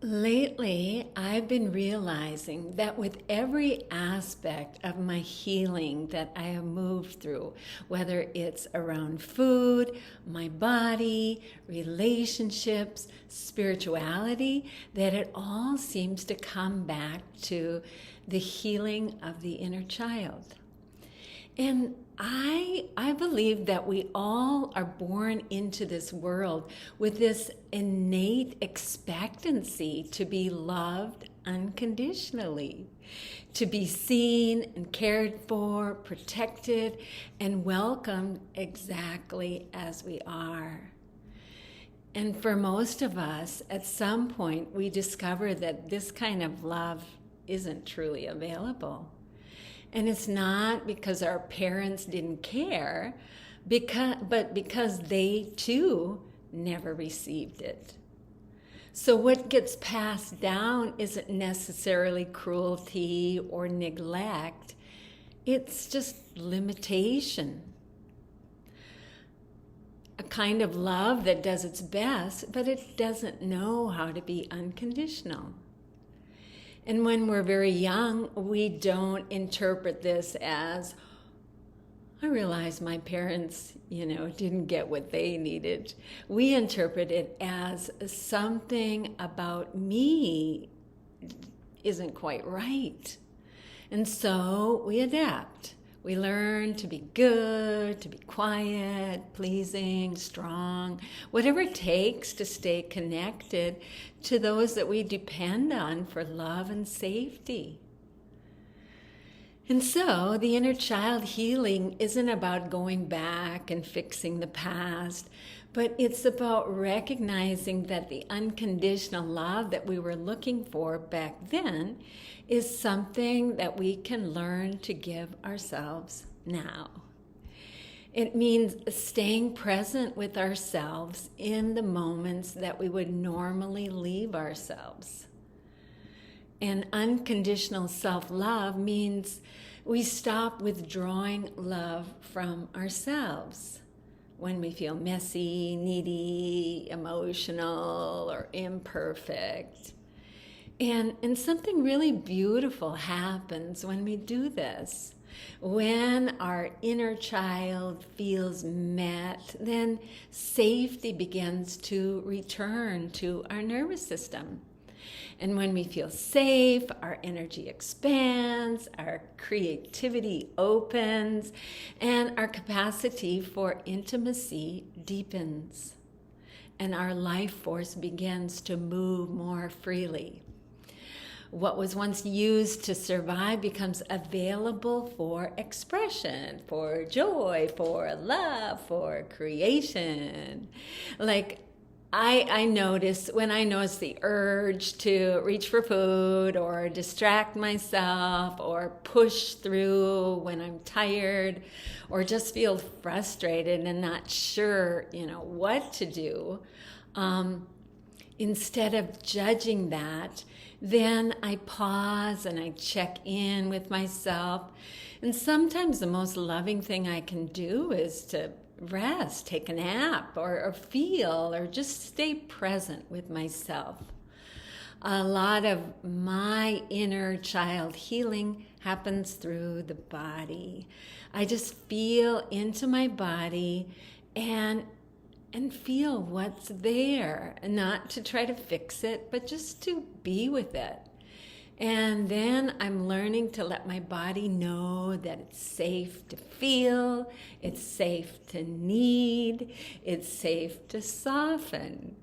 Lately, I've been realizing that with every aspect of my healing that I have moved through, whether it's around food, my body, relationships, spirituality, that it all seems to come back to the healing of the inner child. And I believe that we all are born into this world with this innate expectancy to be loved unconditionally, to be seen and cared for, protected, and welcomed exactly as we are. And for most of us, at some point, we discover that this kind of love isn't truly available. And it's not because our parents didn't care, but because they too never received it. So what gets passed down isn't necessarily cruelty or neglect. It's just limitation. A kind of love that does its best, but it doesn't know how to be unconditional. And when we're very young, we don't interpret this as, I realize my parents, didn't get what they needed. We interpret it as something about me isn't quite right. And so we adapt. We learn to be good, to be quiet, pleasing, strong, whatever it takes to stay connected to those that we depend on for love and safety. And so the inner child healing isn't about going back and fixing the past, but it's about recognizing that the unconditional love that we were looking for back then is something that we can learn to give ourselves now. It means staying present with ourselves in the moments that we would normally leave ourselves. And unconditional self-love means we stop withdrawing love from ourselves when we feel messy, needy, emotional, or imperfect. And something really beautiful happens when we do this. When our inner child feels met, then safety begins to return to our nervous system. And when we feel safe, our energy expands, our creativity opens, and our capacity for intimacy deepens. And our life force begins to move more freely. What was once used to survive becomes available for expression, for joy, for love, for creation. Like I notice when I notice the urge to reach for food or distract myself or push through when I'm tired or just feel frustrated and not sure, what to do, instead of judging that, then I pause and I check in with myself. And sometimes the most loving thing I can do is to rest, take a nap, or feel, or just stay present with myself. A lot of my inner child healing happens through the body. I just feel into my body and feel what's there, not to try to fix it, but just to be with it. And then I'm learning to let my body know that it's safe to feel, it's safe to need, it's safe to soften.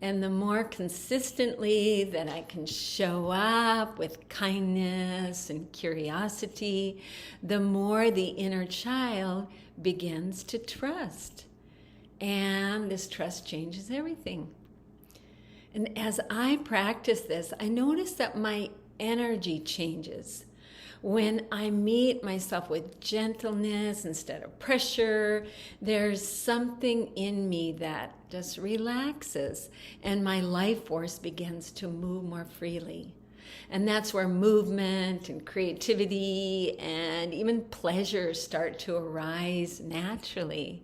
And the more consistently that I can show up with kindness and curiosity, the more the inner child begins to trust. And this trust changes everything. And as I practice this, I notice that my energy changes. When I meet myself with gentleness instead of pressure, there's something in me that just relaxes, and my life force begins to move more freely. And that's where movement and creativity and even pleasure start to arise naturally.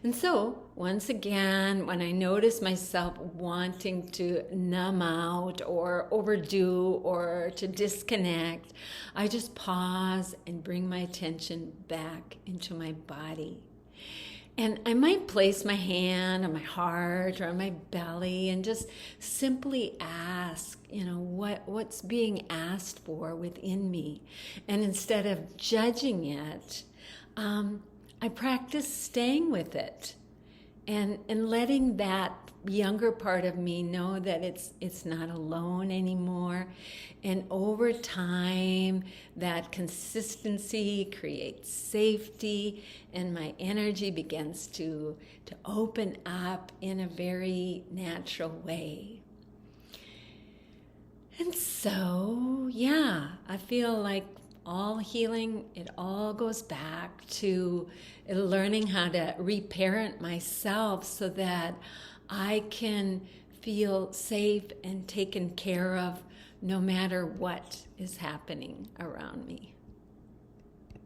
And so, once again, when I notice myself wanting to numb out or overdo or to disconnect, I just pause and bring my attention back into my body. And I might place my hand on my heart or on my belly and just simply ask, what's being asked for within me. And instead of judging it, I practice staying with it and letting that younger part of me know that it's not alone anymore. And over time, that consistency creates safety, and my energy begins to open up in a very natural way. And so, I feel like all healing, it all goes back to learning how to reparent myself so that I can feel safe and taken care of no matter what is happening around me.